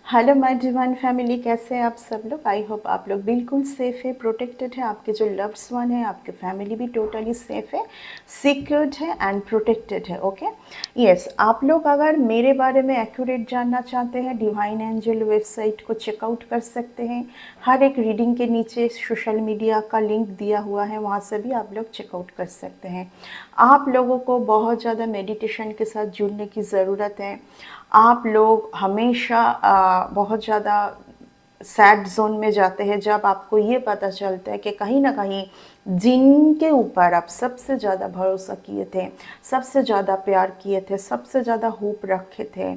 Hello my divine family, कैसे हैं आप सब लोग। आई होप आप लोग बिल्कुल सेफ है, प्रोटेक्टेड है। आपके जो लव्ड्स वन है, आपके फैमिली भी टोटली सेफ है, सिक्योर्ड है एंड प्रोटेक्टेड है। ओके यस, आप लोग अगर मेरे बारे में एक्यूरेट जानना चाहते हैं, डिवाइन एंजल वेबसाइट को चेकआउट कर सकते हैं। हर एक रीडिंग के नीचे सोशल मीडिया का लिंक दिया हुआ है, वहाँ से भी आप लोग चेकआउट कर सकते हैं। आप लोगों को बहुत ज़्यादा मेडिटेशन के साथ जुड़ने की ज़रूरत है। आप लोग हमेशा बहुत ज़्यादा सैड जोन में जाते हैं जब आपको ये पता चलता है कि कहीं ना कहीं जिनके ऊपर आप सबसे ज़्यादा भरोसा किए थे, सबसे ज़्यादा प्यार किए थे, सबसे ज़्यादा होप रखे थे,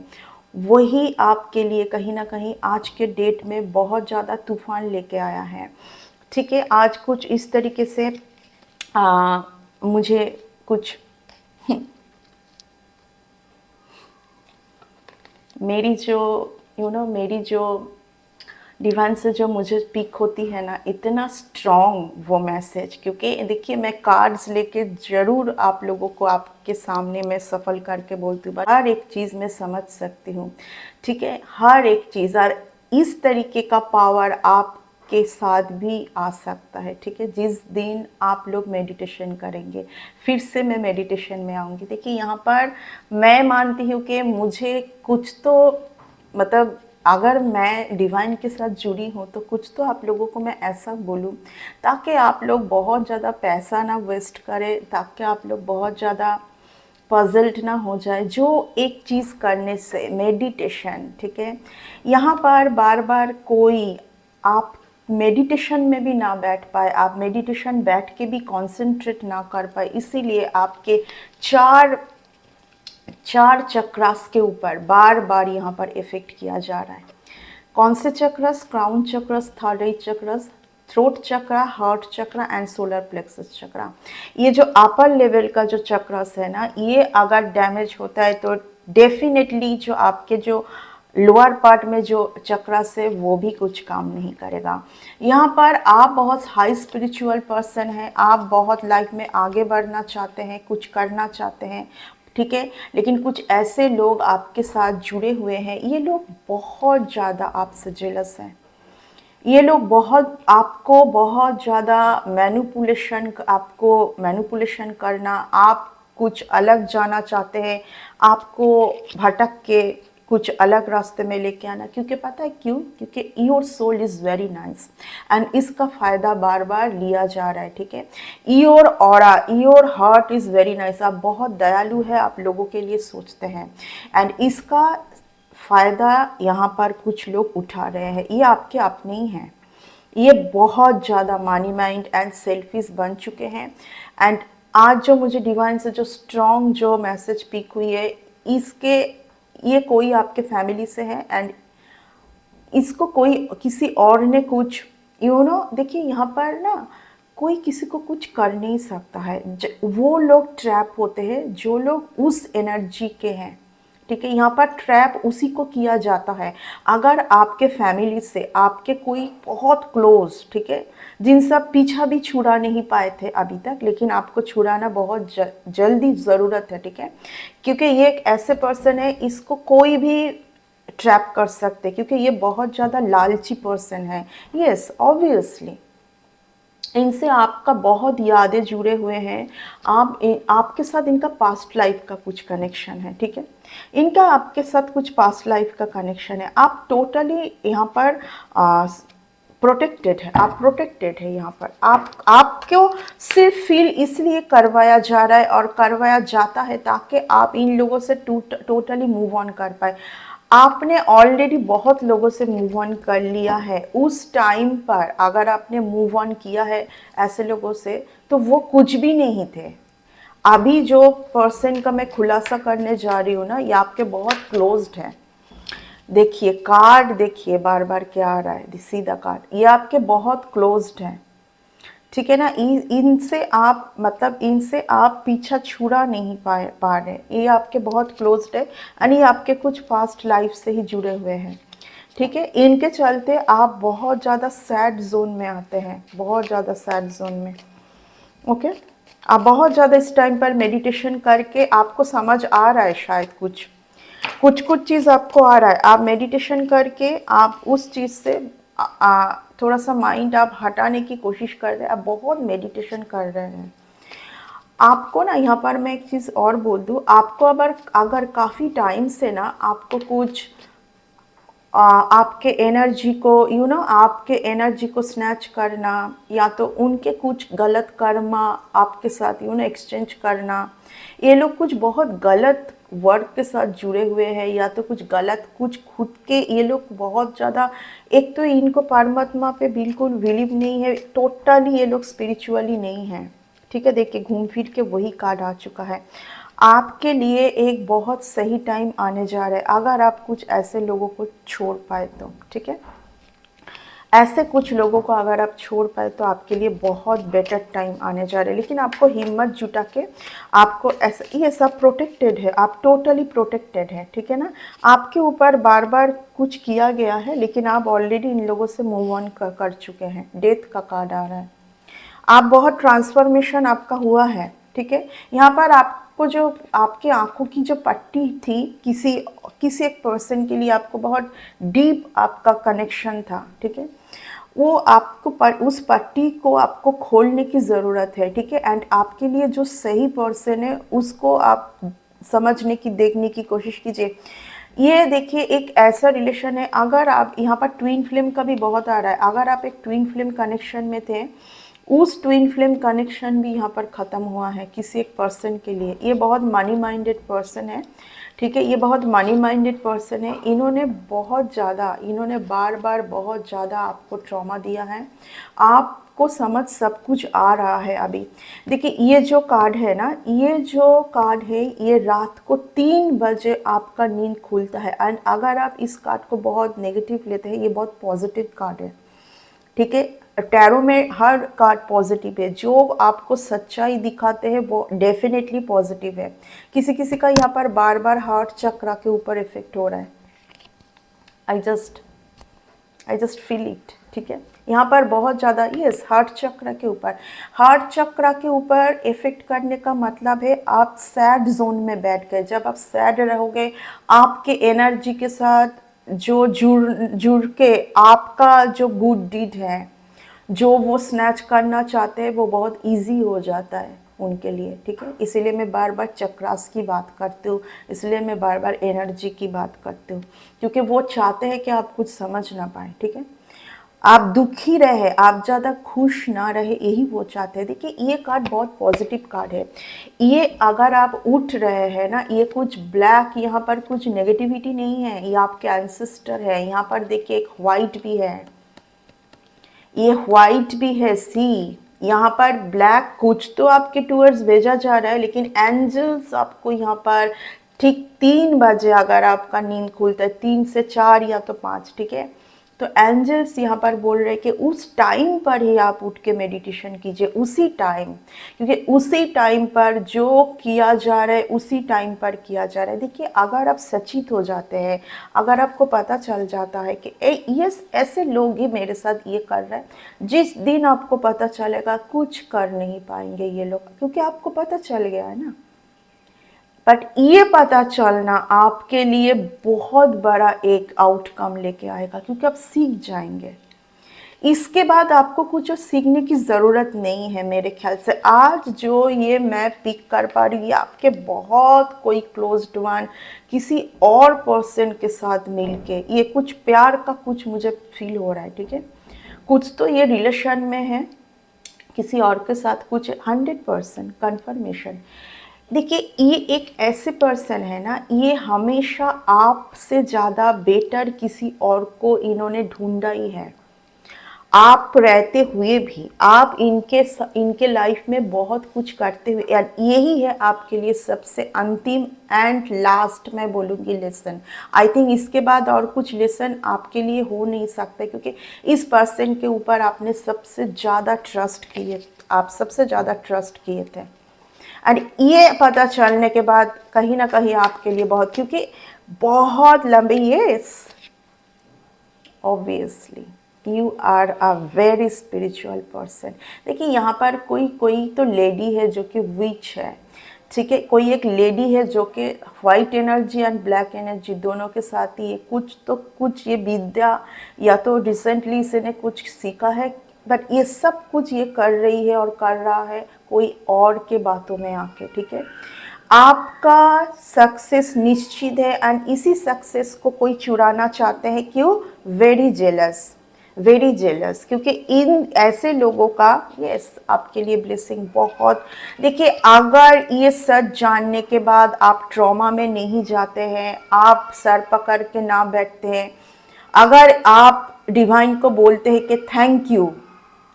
वही आपके लिए कहीं ना कहीं आज के डेट में बहुत ज़्यादा तूफान लेके आया है। ठीक है, आज कुछ इस तरीके से मुझे कुछ मेरी जो मेरी जो डिवाइन से जो मुझे पिक होती है ना, इतना स्ट्रॉन्ग वो मैसेज, क्योंकि देखिए मैं कार्ड्स लेके ज़रूर आप लोगों को आपके सामने मैं सफल करके बोलती हूँ, हर एक चीज़ मैं समझ सकती हूँ। ठीक है, हर एक चीज़, और इस तरीके का पावर आपके साथ भी आ सकता है। ठीक है, जिस दिन आप लोग मेडिटेशन करेंगे, फिर से मैं मेडिटेशन में आऊँगी। देखिए यहाँ पर मैं मानती हूँ कि मुझे कुछ तो मतलब अगर मैं डिवाइन के साथ जुड़ी हूँ तो कुछ तो आप लोगों को मैं ऐसा बोलूँ ताकि आप लोग बहुत ज़्यादा पैसा ना वेस्ट करें, ताकि आप लोग बहुत ज़्यादा पजल्ड ना हो जाए जो एक चीज़ करने से, मेडिटेशन। ठीक है, यहाँ पर बार बार कोई आप मेडिटेशन में भी ना बैठ पाए, आप मेडिटेशन बैठ के भी कॉन्सेंट्रेट ना कर पाए, इसीलिए आपके चार चार चक्रास के ऊपर बार बार यहाँ पर इफेक्ट किया जा रहा है। कौन से chakras? Crown chakras, third eye chakras, throat chakra, heart chakra and solar plexus chakra. ये जो अपर लेवल का जो चक्रस है ना, ये अगर डैमेज होता है तो डेफिनेटली जो आपके जो लोअर पार्ट में जो चक्रस है वो भी कुछ काम नहीं करेगा। यहाँ पर आप बहुत हाई स्पिरिचुअल पर्सन हैं, आप बहुत लाइफ में आगे बढ़ना चाहते हैं, कुछ करना चाहते हैं। ठीक है, लेकिन कुछ ऐसे लोग आपके साथ जुड़े हुए हैं, ये लोग बहुत ज़्यादा आपसे जेलस हैं। ये लोग बहुत आपको बहुत ज़्यादा मैनिपुलेशन करना, आप कुछ अलग जाना चाहते हैं, आपको भटक के कुछ अलग रास्ते में लेके आना। क्योंकि पता है क्यों? क्योंकि your soul is very nice and इसका फ़ायदा बार बार लिया जा रहा है। ठीक है, your aura, your heart is very nice, आप बहुत दयालु है, आप लोगों के लिए सोचते हैं एंड इसका फ़ायदा यहाँ पर कुछ लोग उठा रहे हैं। ये आपके अपने ही हैं, ये बहुत ज़्यादा मनी माइंड एंड सेल्फिश बन चुके हैं। एंड आज जो मुझे डिवाइन से जो स्ट्रॉन्ग जो मैसेज पिक हुई है, इसके ये कोई आपके फैमिली से है एंड इसको कोई किसी और ने कुछ देखिए यहाँ पर ना कोई किसी को कुछ कर नहीं सकता है। वो लोग ट्रैप होते हैं जो लोग उस एनर्जी के हैं। ठीक है, यहाँ पर ट्रैप उसी को किया जाता है। अगर आपके फैमिली से आपके कोई बहुत क्लोज, ठीक है, जिनसे आप पीछा भी छुड़ा नहीं पाए थे अभी तक, लेकिन आपको छुड़ाना बहुत जल्दी ज़रूरत है। ठीक है, क्योंकि ये एक ऐसे पर्सन है, इसको कोई भी ट्रैप कर सकते, क्योंकि ये बहुत ज़्यादा लालची पर्सन है। यस ऑब्वियसली इनसे आपका बहुत यादें जुड़े हुए हैं। आपके साथ इनका पास्ट लाइफ का कुछ कनेक्शन है। ठीक है, इनका आपके साथ कुछ पास्ट लाइफ का कनेक्शन है। आप टोटली यहाँ पर प्रोटेक्टेड है, आप प्रोटेक्टेड है। यहाँ पर आपको सिर्फ फील इसलिए करवाया जा रहा है और करवाया जाता है ताकि आप इन लोगों से टोटली मूव ऑन कर पाए। आपने ऑलरेडी बहुत लोगों से मूव ऑन कर लिया है। उस टाइम पर अगर आपने मूव ऑन किया है ऐसे लोगों से तो वो कुछ भी नहीं थे। अभी जो पर्सन का मैं खुलासा करने जा रही हूँ ना, ये आपके बहुत क्लोज्ड है। देखिए कार्ड, देखिए बार बार क्या आ रहा है, सीधा कार्ड, ये आपके बहुत क्लोज्ड हैं। ठीक है ना, इनसे आप इनसे आप पीछा छुड़ा नहीं पा रहे। ये आपके बहुत क्लोज्ड है एंड ये आपके कुछ पास्ट लाइफ से ही जुड़े हुए हैं। ठीक है, इनके चलते आप बहुत ज़्यादा सैड जोन में आते हैं, बहुत ज़्यादा सैड जोन में। ओके, आप बहुत ज़्यादा इस टाइम पर मेडिटेशन करके आपको समझ आ रहा है शायद कुछ, कुछ कुछ चीज़ आपको आ रहा है, आप मेडिटेशन करके आप उस चीज़ से थोड़ा सा माइंड आप हटाने की कोशिश कर रहे हैं, आप बहुत मेडिटेशन कर रहे हैं। आपको ना यहाँ पर मैं एक चीज़ और बोल दूँ, आपको अगर अगर काफ़ी टाइम से ना आपको कुछ आपके एनर्जी को आपके एनर्जी को स्नैच करना, या तो उनके कुछ गलत कर्म आपके साथ एक्सचेंज करना, ये लोग कुछ बहुत गलत वर्क के साथ जुड़े हुए हैं, या तो कुछ गलत कुछ खुद के ये लोग बहुत ज़्यादा, एक तो इनको परमात्मा पे बिल्कुल बिलीव नहीं है, टोटली ये लोग स्पिरिचुअली नहीं है। ठीक है, देखिए घूम फिर के वही कार्ड आ चुका है। आपके लिए एक बहुत सही टाइम आने जा रहा है, अगर आप कुछ ऐसे लोगों को छोड़ पाए तो। ठीक है, ऐसे कुछ लोगों को अगर आप छोड़ पाए तो आपके लिए बहुत बेटर टाइम आने जा रहा है। लेकिन आपको हिम्मत जुटा के, आपको ऐसा, ये सब प्रोटेक्टेड है, आप टोटली प्रोटेक्टेड है। ठीक है ना, आपके ऊपर बार बार कुछ किया गया है, लेकिन आप ऑलरेडी इन लोगों से मूव ऑन कर चुके हैं। डेथ का कार्ड आ रहा है, आप बहुत ट्रांसफॉर्मेशन आपका हुआ है। ठीक है, यहाँ पर आपको जो आपकी आंखों की जो पट्टी थी, किसी किसी एक पर्सन के लिए आपको बहुत डीप आपका कनेक्शन था। ठीक है, वो आपको उस पट्टी को आपको खोलने की ज़रूरत है। ठीक है, एंड आपके लिए जो सही पर्सन है उसको आप समझने की, देखने की कोशिश कीजिए। ये देखिए एक ऐसा रिलेशन है, अगर आप यहाँ पर ट्विन फ्लेम का भी बहुत आ रहा है, अगर आप एक ट्विन फ्लेम कनेक्शन में थे, उस ट्विन फ्लेम कनेक्शन भी यहाँ पर ख़त्म हुआ है किसी एक पर्सन के लिए। ये बहुत मनी माइंडेड पर्सन है। ठीक है, ये बहुत मनी माइंडेड पर्सन है, इन्होंने बार बार बहुत ज़्यादा आपको ट्रॉमा दिया है, आपको समझ सब कुछ आ रहा है अभी। देखिए ये जो कार्ड है ना, ये जो कार्ड है, ये रात को 3 बजे आपका नींद खुलता है, एंड अगर आप इस कार्ड को बहुत नेगेटिव लेते हैं, ये बहुत पॉजिटिव कार्ड है। ठीक है, टैरो में हर कार्ड पॉजिटिव है, जो आपको सच्चाई दिखाते हैं वो डेफिनेटली पॉजिटिव है। किसी किसी का यहाँ पर बार बार हार्ट चक्र के ऊपर इफेक्ट हो रहा है, आई जस्ट फील इट। ठीक है, यहाँ पर बहुत ज़्यादा, यस, हार्ट चक्र के ऊपर इफेक्ट करने का मतलब है आप सैड जोन में बैठ गए। जब आप सैड रहोगे, आपके एनर्जी के साथ जो जुड़ के आपका जो गुड डीड है, जो वो स्नैच करना चाहते हैं, वो बहुत इजी हो जाता है उनके लिए। ठीक है, इसीलिए मैं बार बार चक्रास की बात करती हूँ, इसलिए मैं बार बार एनर्जी की बात करती हूँ, क्योंकि वो चाहते हैं कि आप कुछ समझ ना पाए। ठीक है, आप दुखी रहे, आप ज़्यादा खुश ना रहे, यही वो चाहते हैं। देखिए ये कार्ड बहुत पॉजिटिव कार्ड है। ये अगर आप उठ रहे हैं ना, ये कुछ ब्लैक, यहाँ पर कुछ नेगेटिविटी नहीं है, ये आपके एंसेस्टर है। यहाँ पर देखिए एक वाइट भी है, ये व्हाइट भी है, सी यहाँ पर ब्लैक कुछ तो आपके टूवर्ड्स भेजा जा रहा है, लेकिन एंजल्स आपको यहाँ पर ठीक 3 बजे, अगर आपका नींद खुलता है 3 से 4 या तो 5, ठीक है, तो एंजल्स यहाँ पर बोल रहे हैं कि उस टाइम पर ही आप उठ के मेडिटेशन कीजिए, उसी टाइम, क्योंकि उसी टाइम पर जो किया जा रहा है उसी टाइम पर किया जा रहा है। देखिए अगर आप सचेत हो जाते हैं, अगर आपको पता चल जाता है कि यस ऐसे लोग ही मेरे साथ ये कर रहे हैं, जिस दिन आपको पता चलेगा कुछ कर नहीं पाएंगे ये लोग, क्योंकि आपको पता चल गया है ना। बट ये पता चलना आपके लिए बहुत बड़ा एक आउटकम लेके आएगा, क्योंकि आप सीख जाएंगे। इसके बाद आपको कुछ सीखने की ज़रूरत नहीं है मेरे ख्याल से। आज जो ये मैं पिक कर पा रही हूँ, आपके बहुत कोई क्लोज्ड वन किसी और पर्सन के साथ मिलके, ये कुछ प्यार का कुछ मुझे फील हो रहा है। ठीक है, कुछ तो ये रिलेशन में है किसी और के साथ, कुछ 100% कन्फर्मेशन। देखिए ये एक ऐसे पर्सन है ना, ये हमेशा आपसे ज़्यादा बेटर किसी और को इन्होंने ढूंढा ही है। आप रहते हुए भी आप इनके लाइफ में बहुत कुछ करते हुए, यही है आपके लिए सबसे अंतिम एंड लास्ट मैं बोलूँगी लेसन। आई थिंक इसके बाद और कुछ लेसन आपके लिए हो नहीं सकता, क्योंकि इस पर्सन के ऊपर आपने सबसे ज़्यादा ट्रस्ट किए थे। एंड ये पता चलने के बाद कहीं ना कहीं आपके लिए बहुत, क्योंकि बहुत लंबी, yes obviously you are a very spiritual person. देखिए यहाँ पर कोई तो लेडी है जो कि विच है, ठीक है। कोई एक लेडी है जो कि white energy and black energy दोनों के साथ ही है, कुछ ये विद्या या तो रिसेंटली इसने कुछ सीखा है, बट ये सब कुछ ये कर रही है और कर रहा है कोई और के बातों में आके, ठीक है। आपका सक्सेस निश्चित है एंड इसी सक्सेस को कोई चुराना चाहते हैं, क्यों? वेरी जेलस, वेरी जेलस, क्योंकि इन ऐसे लोगों का यस आपके लिए ब्लेसिंग बहुत। देखिए, अगर ये सच जानने के बाद आप ट्रॉमा में नहीं जाते हैं, आप सर पकड़ के ना बैठते हैं, अगर आप डिवाइन को बोलते हैं कि थैंक यू,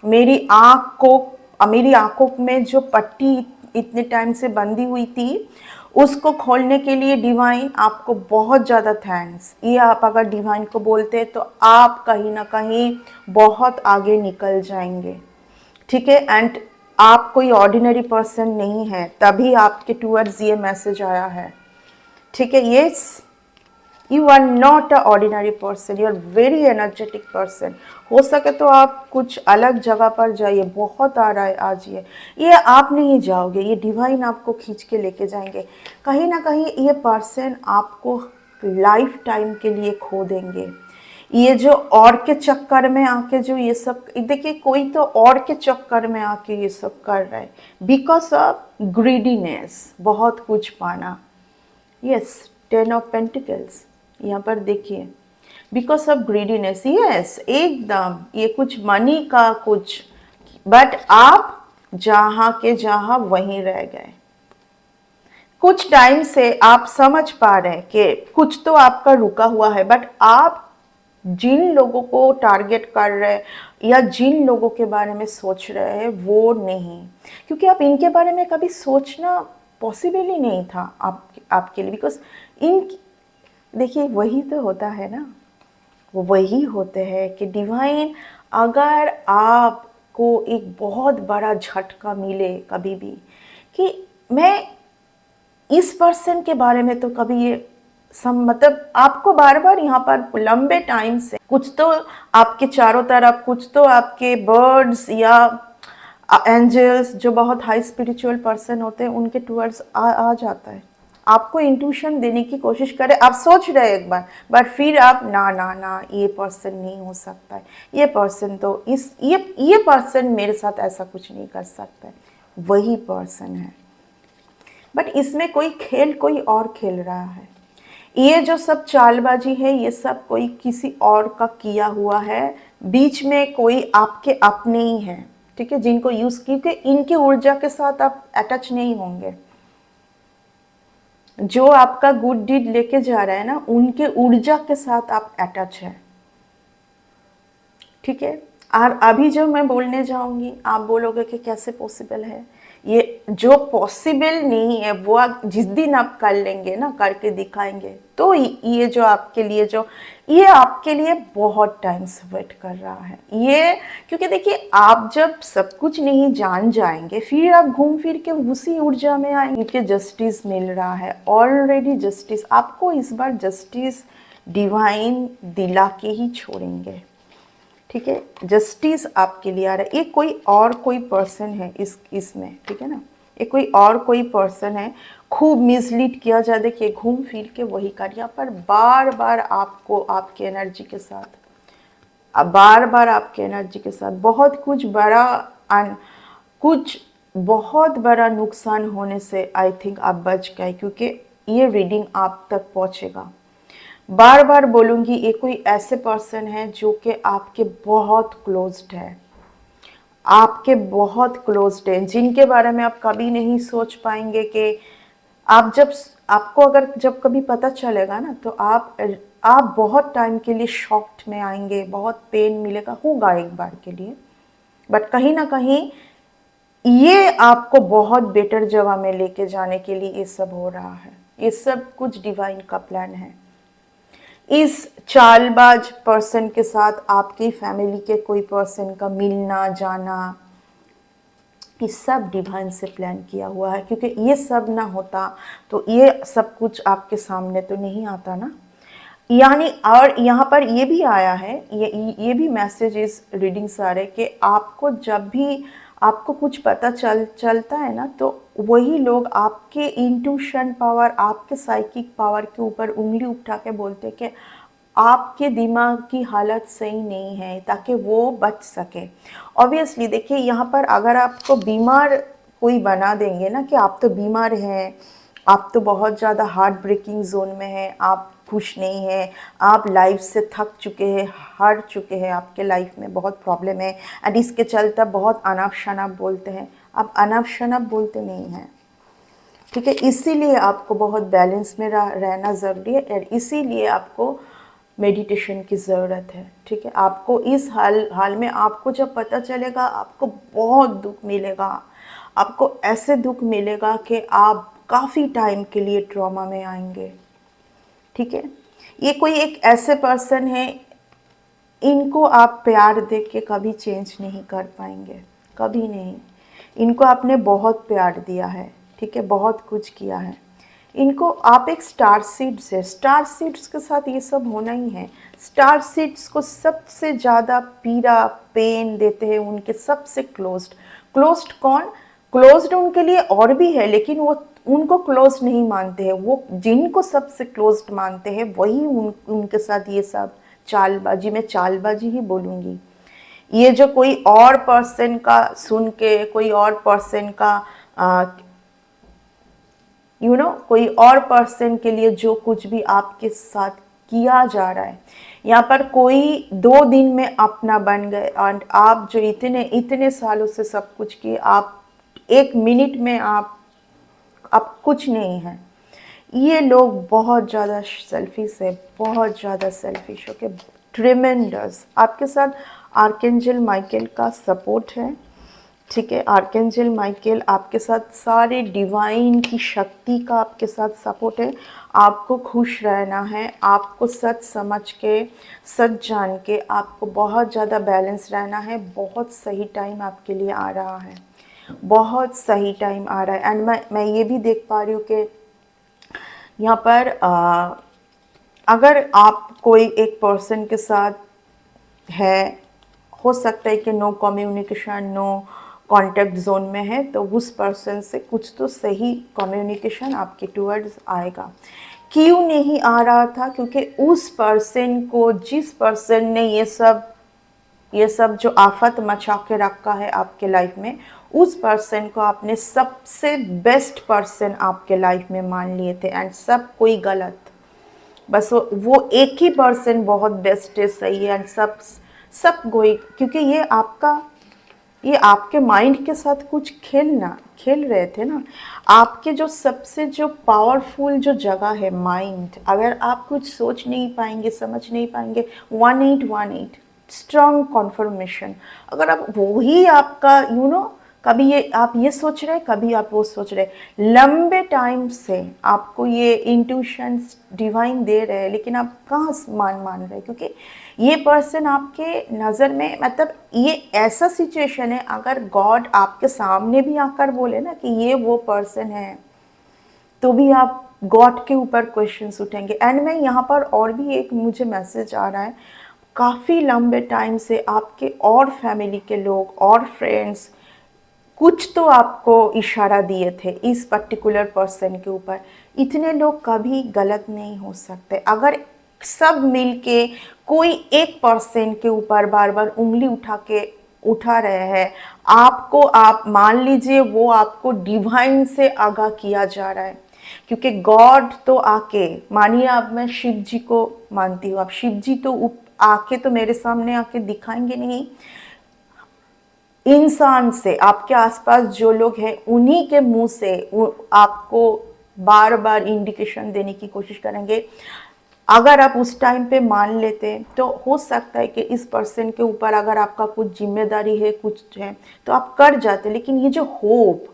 मेरी आंखों में जो पट्टी इतने टाइम से बंधी हुई थी उसको खोलने के लिए डिवाइन आपको बहुत ज़्यादा थैंक्स, ये आप अगर डिवाइन को बोलते हैं तो आप कहीं ना कहीं बहुत आगे निकल जाएंगे, ठीक है। एंड आप कोई ऑर्डिनरी पर्सन नहीं है, तभी आपके टूवर्ड्स ये मैसेज आया है, ठीक है। Yes, you are not a ordinary person, you are very energetic person. हो सके तो आप कुछ अलग जगह पर जाइए, बहुत आ रहा है आज ये आप नहीं जाओगे, ये डिवाइन आपको खींच के लेके जाएंगे। कहीं ना कहीं ये पर्सन आपको लाइफ टाइम के लिए खो देंगे। ये जो और के चक्कर में आके जो ये सब, देखिए कोई तो और के चक्कर में आके ये सब कर रहा है बिकॉज ऑफ ग्रीडीनेस, बहुत कुछ पाना। यस, 10 ऑफ पेंटिकल्स यहाँ पर देखिए, बिकॉज ऑफ ग्रीडीनेस, यस एकदम ये कुछ मनी का कुछ, बट आप जहाँ के जहाँ वहीं रह गए। कुछ टाइम से आप समझ पा रहे हैं कि कुछ तो आपका रुका हुआ है, बट आप जिन लोगों को टारगेट कर रहे हैं या जिन लोगों के बारे में सोच रहे हैं वो नहीं, क्योंकि आप इनके बारे में कभी सोचना पॉसिबल ही नहीं था आपके लिए, बिकॉज इन देखिए वही तो होता है ना, वो वही होते हैं कि डिवाइन, अगर आपको एक बहुत बड़ा झटका मिले कभी भी कि मैं इस पर्सन के बारे में तो कभी ये मतलब आपको बार बार यहाँ पर लंबे टाइम से कुछ तो आपके चारों तरफ, कुछ तो आपके बर्ड्स या एंजल्स जो बहुत हाई स्पिरिचुअल पर्सन होते हैं उनके टूवर्ड्स आ जाता है, आपको इंट्यूशन देने की कोशिश करे, आप सोच रहे हैं एक बार, बट फिर आप ना ना ना ये पर्सन नहीं हो सकता है, ये पर्सन तो ये पर्सन मेरे साथ ऐसा कुछ नहीं कर सकता है, वही पर्सन है। बट इसमें कोई खेल कोई और खेल रहा है, ये जो सब चालबाजी है ये सब कोई किसी और का किया हुआ है, बीच में कोई आपके अपने ही हैं, ठीक है, जिनको यूज, क्योंकि इनकी ऊर्जा के साथ आप अटैच नहीं होंगे। जो आपका गुड डीड लेके जा रहा है ना, उनके ऊर्जा के साथ आप अटैच है, ठीक है। और अभी जो मैं बोलने जाऊंगी आप बोलोगे कि कैसे पॉसिबल है, ये जो पॉसिबल नहीं है वो आप जिस दिन आप कर लेंगे ना, करके दिखाएंगे, तो ये जो आपके लिए ये आपके लिए बहुत टाइम से वेट कर रहा है ये, क्योंकि देखिए आप जब सब कुछ नहीं जान जाएंगे फिर आप घूम फिर के उसी ऊर्जा में आएंगे, क्योंकि जस्टिस मिल रहा है ऑलरेडी, जस्टिस आपको इस बार जस्टिस डिवाइन दिला के ही छोड़ेंगे, ठीक है। जस्टिस आपके लिए आ रहा है, ये कोई पर्सन है इसमें, ठीक है ना, ये कोई पर्सन है, खूब मिसलीड किया जाए, देखिए घूम फिर के वही कर, यहाँ पर बार बार आपको आपके एनर्जी के साथ, बहुत बड़ा नुकसान होने से आई थिंक आप बच गए, क्योंकि ये रीडिंग आप तक पहुँचेगा। बार बार बोलूँगी, ये कोई ऐसे पर्सन है जो कि आपके बहुत क्लोज्ड है, जिनके बारे में आप कभी नहीं सोच पाएंगे कि आपको अगर जब कभी पता चलेगा ना तो आप बहुत टाइम के लिए शॉक्ड में आएंगे, बहुत पेन मिलेगा, होगा एक बार के लिए, बट कहीं ना कहीं ये आपको बहुत बेटर जगह में लेके जाने के लिए ये सब हो रहा है, ये सब कुछ डिवाइन का प्लान है। इस चालबाज पर्सन के साथ आपकी फैमिली के कोई पर्सन का मिलना जाना, ये सब डिवाइन से प्लान किया हुआ है, क्योंकि ये सब ना होता तो ये सब कुछ आपके सामने तो नहीं आता ना, यानी। और यहाँ पर ये भी आया है, ये भी मैसेज इस रीडिंग से आ रहे कि आपको जब भी आपको कुछ पता चलता है ना, तो वही लोग आपके इंट्यूशन पावर, आपके साइकिक पावर के ऊपर उंगली उठा के बोलते हैं कि आपके दिमाग की हालत सही नहीं है, ताकि वो बच सके। ऑब्वियसली देखिए, यहाँ पर अगर आपको बीमार कोई बना देंगे ना कि आप तो बीमार हैं, आप तो बहुत ज़्यादा हार्ट ब्रेकिंग जोन में हैं, आप खुश नहीं हैं, आप लाइफ से थक चुके हैं, हार चुके हैं, आपके लाइफ में बहुत प्रॉब्लम है एंड इसके चलते बहुत अनाप शनाप बोलते हैं। आप अनाप शनाप बोलते नहीं हैं, ठीक है। इसीलिए आपको बहुत बैलेंस में रहना ज़रूरी है और इसीलिए आपको मेडिटेशन की ज़रूरत है, ठीक है। आपको इस हाल में आपको जब पता चलेगा, आपको बहुत दुख मिलेगा, आपको ऐसे दुख मिलेगा कि आप काफ़ी टाइम के लिए ट्रॉमा में आएंगे, ठीक है। ये कोई एक ऐसे पर्सन है, इनको आप प्यार देख के कभी चेंज नहीं कर पाएंगे, कभी नहीं। इनको आपने बहुत प्यार दिया है, ठीक है, बहुत कुछ किया है। इनको आप एक स्टार सीड्स है, स्टार सीड्स के साथ ये सब होना ही है। स्टार सीड्स को सबसे ज़्यादा पीड़ा, पेन देते हैं उनके सबसे क्लोज्ड कौन? क्लोज्ड उनके लिए और भी है, लेकिन वो उनको क्लोज नहीं मानते हैं। वो जिनको सबसे क्लोज्ड मानते हैं वही उनके साथ ये सब चालबाजी, मैं चालबाजी ही बोलूँगी। ये जो कोई और पर्सन का सुन के, कोई और पर्सन का कोई और पर्सन के लिए जो कुछ भी आपके साथ किया जा रहा है, यहाँ पर कोई 2 दिन में अपना बन गए और आप जो इतने इतने सालों से सब कुछ किए, आप 1 मिनट में आप कुछ नहीं हैं। ये लोग बहुत ज़्यादा सेल्फिश है, बहुत ज़्यादा सेल्फिश हो के ट्रिमेंडस। आपके साथ आर्कएंजल माइकल का सपोर्ट है, ठीक है। आर्कएंजल माइकल आपके साथ सारे डिवाइन की शक्ति का आपके साथ सपोर्ट है। आपको खुश रहना है, आपको सच समझ के, सच जान के आपको बहुत ज़्यादा बैलेंस रहना है। बहुत सही टाइम आपके लिए आ रहा है, बहुत सही टाइम आ रहा है। एंड मैं ये भी देख पा रही हूँ कि यहाँ पर अगर आप कोई एक पर्सन के साथ है, हो सकता है कि no communication, no contact zone में है, तो उस पर्सन से कुछ तो सही कम्युनिकेशन आपके टूवर्ड्स आएगा। क्यों नहीं आ रहा था? क्योंकि उस पर्सन को, जिस पर्सन ने ये सब जो आफत मचा के रखा है आपके लाइफ में, उस पर्सन को आपने सबसे बेस्ट पर्सन आपके लाइफ में मान लिए थे एंड सब कोई गलत। बस वो एक ही पर्सन बहुत बेस्ट है, सही है, एंड सब कोई, क्योंकि ये आपके माइंड के साथ कुछ खेल रहे थे ना। आपके जो सबसे जो पावरफुल जो जगह है माइंड, अगर आप कुछ सोच नहीं पाएंगे, समझ नहीं पाएंगे, 1818 स्ट्रॉन्ग कॉन्फर्मेशन, अगर आप वही आपका कभी ये आप ये सोच रहे, कभी आप वो सोच रहे, लंबे टाइम से आपको ये इंट्यूशन डिवाइन दे रहे हैं, लेकिन आप कहाँ मान रहे, क्योंकि ये पर्सन आपके नज़र में, मतलब ये ऐसा सिचुएशन है, अगर गॉड आपके सामने भी आकर बोले ना कि ये वो पर्सन है, तो भी आप गॉड के ऊपर क्वेश्चंस उठेंगे। एंड में यहाँ पर और भी एक मुझे मैसेज आ रहा है, काफ़ी लंबे टाइम से आपके और फैमिली के लोग और फ्रेंड्स कुछ तो आपको इशारा दिए थे इस पर्टिकुलर पर्सन के ऊपर। इतने लोग कभी गलत नहीं हो सकते। अगर सब मिलके कोई एक पर्सन के ऊपर बार बार उंगली उठा रहे हैं, आपको, आप मान लीजिए वो आपको डिवाइन से आगाह किया जा रहा है, क्योंकि गॉड तो आके, मानिए अब मैं शिव जी को मानती हूँ, अब शिव जी तो आके तो मेरे सामने आके दिखाएंगे नहीं, इंसान से, आपके आसपास जो लोग हैं उन्हीं के मुंह से आपको बार बार इंडिकेशन देने की कोशिश करेंगे। अगर आप उस टाइम पे मान लेते तो हो सकता है कि इस पर्सन के ऊपर अगर आपका कुछ जिम्मेदारी है, कुछ है, तो आप कर जाते। लेकिन ये जो होप,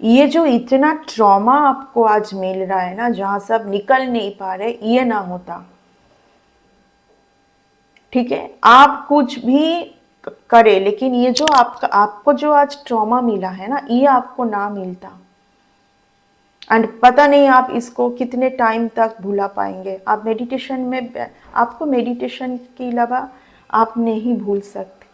ये जो इतना ट्रॉमा आपको आज मिल रहा है ना, जहाँ से आप निकल नहीं पा रहे, ये ना होता, ठीक है। आप कुछ भी करे, लेकिन ये जो आपको जो आज ट्रॉमा मिला है ना, ये आपको ना मिलता। एंड पता नहीं आप इसको कितने टाइम तक भुला पाएंगे। आप मेडिटेशन में, आपको मेडिटेशन के अलावा आप नहीं भूल सकते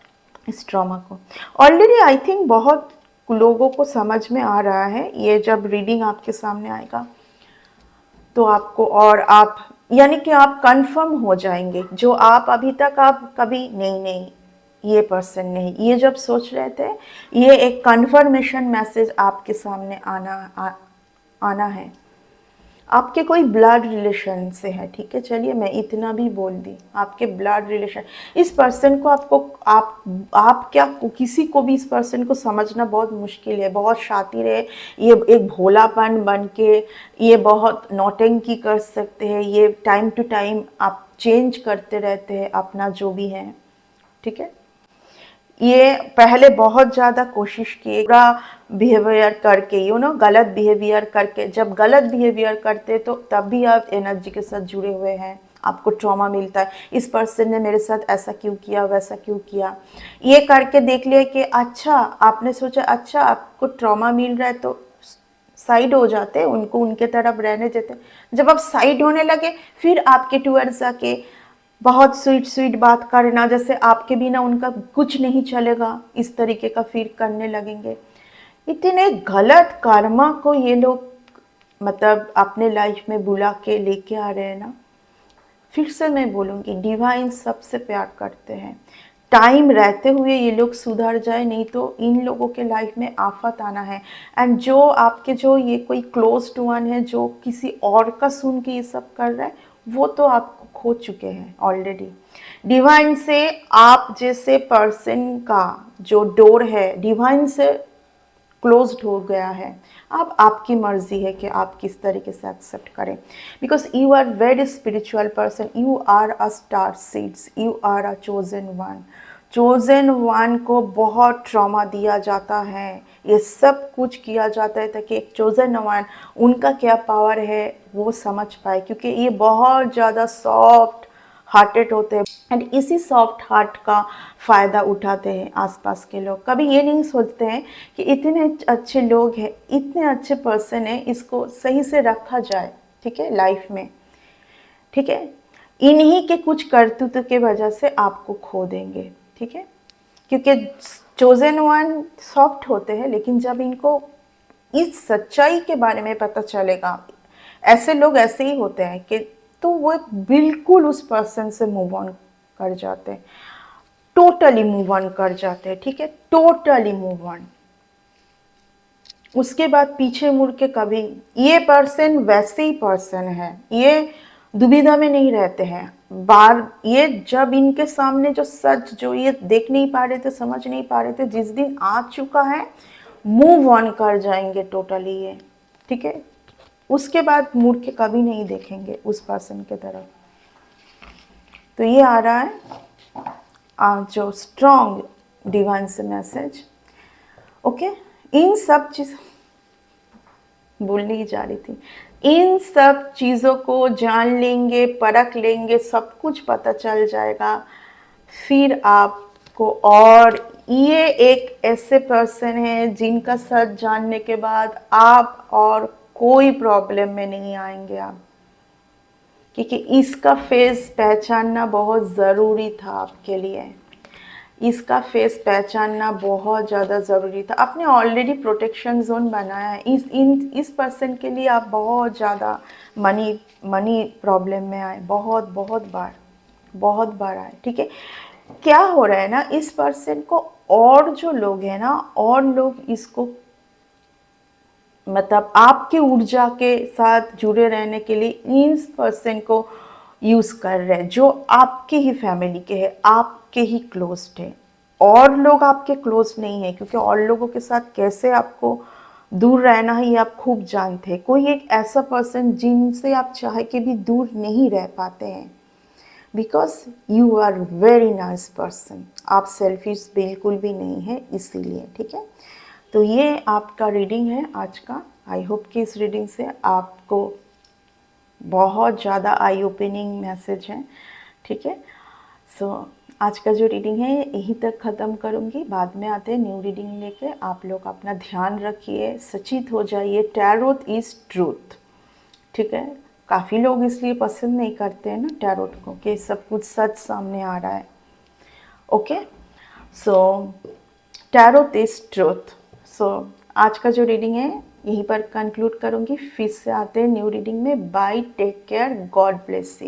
इस ट्रॉमा को। ऑलरेडी आई थिंक बहुत लोगों को समझ में आ रहा है, ये जब रीडिंग आपके सामने आएगा तो आपको, और आप यानी कि आप कंफर्म हो जाएंगे जो आप अभी तक आप कभी नहीं नहीं ये पर्सन नहीं, ये जब सोच रहे थे, ये एक कंफर्मेशन मैसेज आपके सामने आना है। आपके कोई ब्लड रिलेशन से है, ठीक है, चलिए मैं इतना भी बोल दी, आपके ब्लड रिलेशन, इस पर्सन को आपको आप क्या किसी को भी इस पर्सन को समझना बहुत मुश्किल है, बहुत शातिर है, ये एक भोलापन बन के ये बहुत नौटंकी कर सकते हैं, ये टाइम टू टाइम आप चेंज करते रहते हैं अपना जो भी है, ठीक है। ये पहले बहुत ज़्यादा कोशिश किए पूरा बिहेवियर करके, गलत बिहेवियर करके, जब गलत बिहेवियर करते तो तब भी आप एनर्जी के साथ जुड़े हुए हैं, आपको ट्रॉमा मिलता है, इस पर्सन ने मेरे साथ ऐसा क्यों किया, वैसा क्यों किया, ये करके देख लिया कि अच्छा, आपने सोचा अच्छा आपको ट्रॉमा मिल रहा है तो साइड हो जाते, उनको उनके तरफ रहने देते। जब आप साइड होने लगे फिर आपके टूवर्ड्स आके बहुत स्वीट स्वीट बात करना, जैसे आपके बिना उनका कुछ नहीं चलेगा, इस तरीके का फील करने लगेंगे। इतने गलत कर्मा को ये लोग मतलब अपने लाइफ में बुला के लेके आ रहे हैं ना। फिर से मैं बोलूँगी, डिवाइन सबसे प्यार करते हैं, टाइम रहते हुए ये लोग सुधर जाए, नहीं तो इन लोगों के लाइफ में आफत आना है। एंड जो आपके जो ये कोई क्लोज्ड वन है जो किसी और का सुन के ये सब कर रहा है, वो तो आपको खो चुके हैं ऑलरेडी। डिवाइन से आप जैसे पर्सन का जो डोर है डिवाइन से क्लोज्ड हो गया है। अब आपकी मर्जी है कि आप किस तरीके से एक्सेप्ट करें, because you are very spiritual person, you are a star seeds, you are a chosen one. Chosen one को बहुत ट्रॉमा दिया जाता है, ये सब कुछ किया जाता है ताकि एक चोजन वन उनका क्या पावर है वो समझ पाए, क्योंकि ये बहुत ज़्यादा सॉफ्ट हार्टेड होते हैं एंड इसी सॉफ्ट हार्ट का फ़ायदा उठाते हैं आसपास के लोग। कभी ये नहीं सोचते हैं कि इतने अच्छे लोग हैं, इतने अच्छे पर्सन हैं, इसको सही से रखा जाए, ठीक है, लाइफ में, ठीक है। इन्हीं के कुछ करतूतों के वजह से आपको खो देंगे, ठीक है, क्योंकि चोजन वन सॉफ्ट होते हैं, लेकिन जब इनको इस सच्चाई के बारे में पता चलेगा, ऐसे लोग ऐसे ही होते हैं कि तो वो बिल्कुल उस पर्सन से मूव ऑन कर जाते हैं, टोटली मूव ऑन कर जाते हैं, ठीक है, टोटली मूव ऑन। उसके बाद पीछे मुड़ के कभी, ये पर्सन वैसे ही पर्सन है, ये दुविधा में नहीं रहते हैं बार, ये जब इनके सामने जो सच जो ये देख नहीं पा रहे थे, समझ नहीं पा रहे थे, जिस दिन आ चुका है मूव ऑन कर जाएंगे टोटली ये, ठीक है। उसके बाद मुड़ के कभी नहीं देखेंगे उस पर्सन के तरफ। तो ये आ रहा है जो स्ट्रॉन्ग डिवाइन से मैसेज, ओके। इन सब चीज़ बोलने ही जा रही थी, इन सब चीज़ों को जान लेंगे, परख लेंगे, सब कुछ पता चल जाएगा, फिर आपको, और ये एक ऐसे पर्सन है जिनका सच जानने के बाद आप और कोई प्रॉब्लम में नहीं आएंगे आप, क्योंकि इसका फेस पहचानना बहुत ज़रूरी था आपके लिए, इसका फेस पहचानना बहुत ज़्यादा ज़रूरी था। आपने ऑलरेडी प्रोटेक्शन जोन बनाया है, इस पर्सन के लिए आप बहुत ज़्यादा मनी प्रॉब्लम में आए, बहुत बहुत बार आए, ठीक है। क्या हो रहा है ना, इस पर्सन को और जो लोग हैं ना, और लोग इसको मतलब आपके ऊर्जा के साथ जुड़े रहने के लिए इस पर्सन को यूज़ कर रहे हैं, जो आपके ही फैमिली के हैं, आपके ही क्लोज है, और लोग आपके क्लोज नहीं है, क्योंकि और लोगों के साथ कैसे आपको दूर रहना है ये आप खूब जानते हैं। कोई एक ऐसा पर्सन जिनसे आप चाहे के भी दूर नहीं रह पाते हैं, because you are very nice person, आप सेल्फिश बिल्कुल भी नहीं है इसीलिए, ठीक है। तो ये आपका रीडिंग है आज का। आई होप कि इस रीडिंग से आपको बहुत ज़्यादा आई ओपनिंग मैसेज है, ठीक है। सो आज का जो रीडिंग है यहीं तक ख़त्म करूँगी, बाद में आते हैं न्यू रीडिंग लेके। आप लोग अपना ध्यान रखिए, सचेत हो जाइए, टैरोट इज़ ट्रूथ, ठीक है। काफ़ी लोग इसलिए पसंद नहीं करते हैं ना टैरोट को, कि सब कुछ सच सामने आ रहा है, okay. So tarot is truth, so आज का जो रीडिंग है यहीं पर कंक्लूड करूँगी, फिर से आते हैं न्यू रीडिंग में। Bye, take care, God bless you.